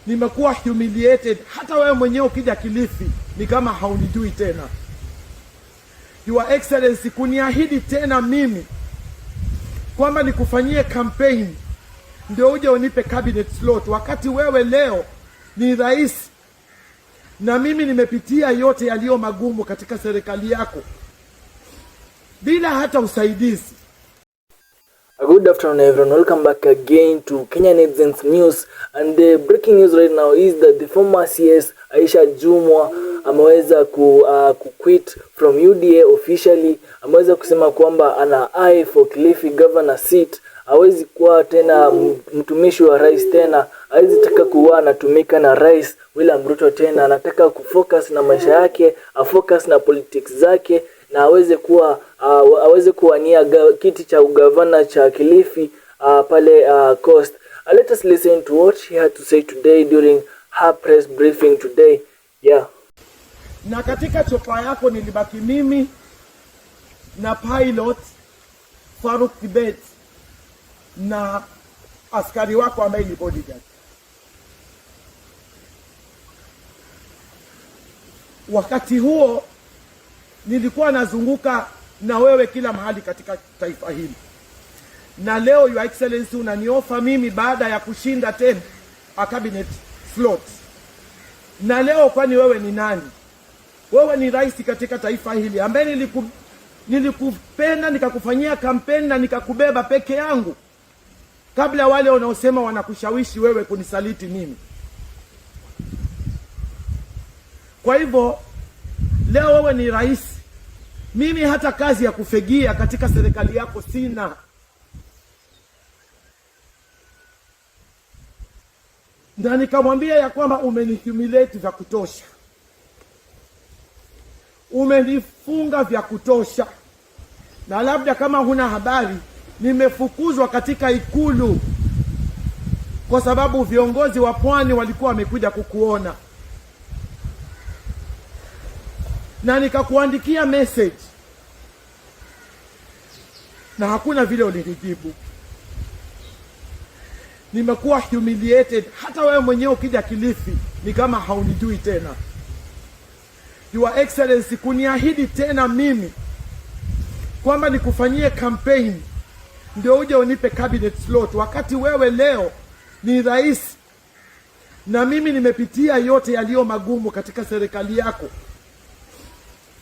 nimekuwa humiliated. Hata wewe mwenyewe ukija Kilifi ni kama haunijui tena. Your Excellency, kuniahidi tena mimi kwamba nikufanyie campaign ndio uje unipe cabinet slot, wakati wewe leo ni rais na mimi nimepitia yote yaliyo magumu katika serikali yako bila hata usaidizi. Good afternoon everyone, welcome back again to Kenya Netizen News, and the breaking news right now is that the former CS Aisha Jumwa ameweza quit from UDA officially. Ameweza kusema kwamba ana eye for Kilifi governor seat, hawezi kuwa tena mtumishi wa rais tena, hawezi taka kuwa anatumika na rais William Ruto tena. Anataka kufocus na maisha yake, afocus na politics zake, na aweze kuwania kiti cha ugavana cha Kilifi pale Coast. Let us listen to what she had to say today during her press briefing today. Yeah. Na katika chopa yako nilibaki mimi na pilot Faruk Kibet na askari wako ambaye ni bodyguard. Wakati huo nilikuwa nazunguka na wewe kila mahali katika taifa hili. Na leo Your Excellency unaniofa mimi baada ya kushinda 10 a cabinet slot. Na leo kwani wewe ni nani? Wewe ni rais katika taifa hili ambaye nilikupenda nikakufanyia kampeni na nikakubeba peke yangu kabla wale wanaosema wanakushawishi wewe kunisaliti mimi. Kwa hivyo leo wewe ni rais, mimi hata kazi ya kufegia katika serikali yako sina. Na nikamwambia ya kwamba umenihumiliate vya kutosha, umenifunga vya kutosha, na labda kama huna habari, nimefukuzwa katika ikulu kwa sababu viongozi wa pwani walikuwa wamekuja kukuona. Na nikakuandikia message na hakuna vile ulinijibu. Nimekuwa humiliated. Hata wewe mwenyewe ukija Kilifi ni kama haunijui tena. Your Excellency, kuniahidi tena mimi kwamba nikufanyie campaign ndio uje unipe cabinet slot, wakati wewe leo ni rais na mimi nimepitia yote yaliyo magumu katika serikali yako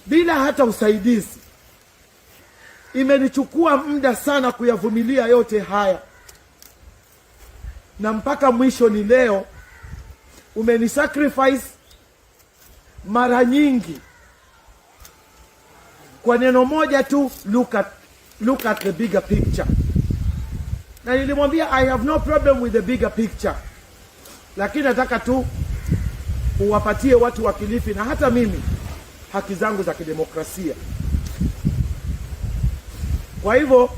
bila hata usaidizi. Imenichukua muda sana kuyavumilia yote haya, na mpaka mwisho ni leo. Umenisacrifice mara nyingi kwa neno moja tu, look at the bigger picture. Na nilimwambia I have no problem with the bigger picture, lakini nataka tu uwapatie watu wa Kilifi na hata mimi haki zangu za kidemokrasia. Kwa hivyo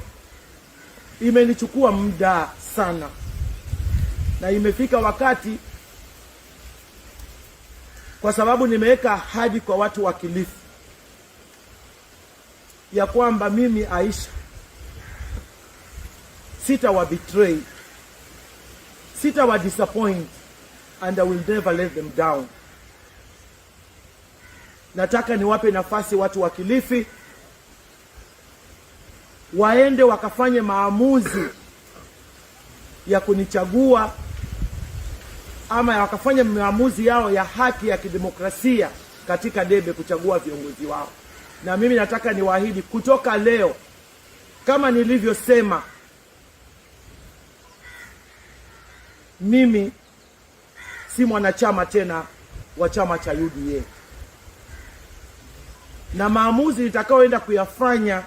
imenichukua muda sana, na imefika wakati, kwa sababu nimeweka ahadi kwa watu wa Kilifi ya kwamba mimi Aisha sitawa betray, sitawa disappoint, and I will never let them down. Nataka niwape nafasi watu wa Kilifi waende wakafanye maamuzi ya kunichagua, ama wakafanya maamuzi yao ya haki ya kidemokrasia katika debe kuchagua viongozi wao. Na mimi nataka niwaahidi kutoka leo, kama nilivyosema, mimi si mwanachama tena wa chama cha UDA, na maamuzi nitakaoenda kuyafanya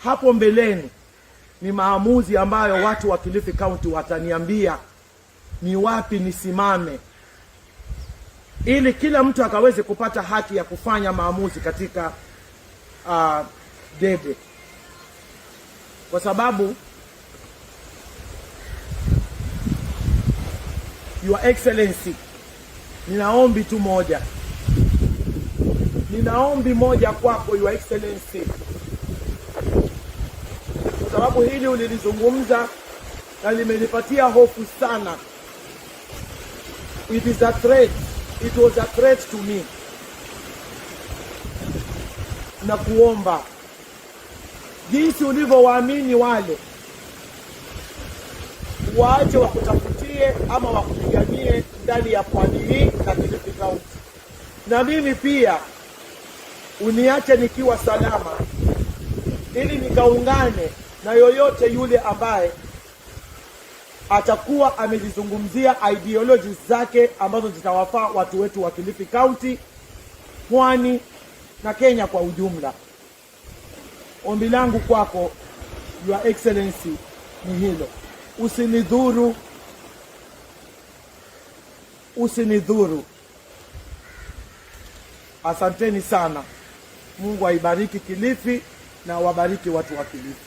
hapo mbeleni ni maamuzi ambayo watu wa Kilifi County wataniambia ni wapi nisimame, ili kila mtu akaweze kupata haki ya kufanya maamuzi katika debe. Kwa sababu Your Excellency, ninaombi tu moja. Ninaombi moja kwako Your Excellency, kwa sababu hili ulilizungumza na limenipatia hofu sana. It is a threat. It was a threat to me. Na kuomba jinsi ulivyowaamini wale, waache wakutafutie ama wakupiganie ndani ya pwani hii na Kilifi County. Na mimi pia uniache nikiwa salama, ili nikaungane na yoyote yule ambaye atakuwa amezizungumzia ideologies zake ambazo zitawafaa watu wetu wa Kilifi County, pwani na Kenya kwa ujumla. Ombi langu kwako Your Excellency ni hilo. Usinidhuru. Usinidhuru. Asanteni sana. Mungu aibariki Kilifi na wabariki watu wa Kilifi.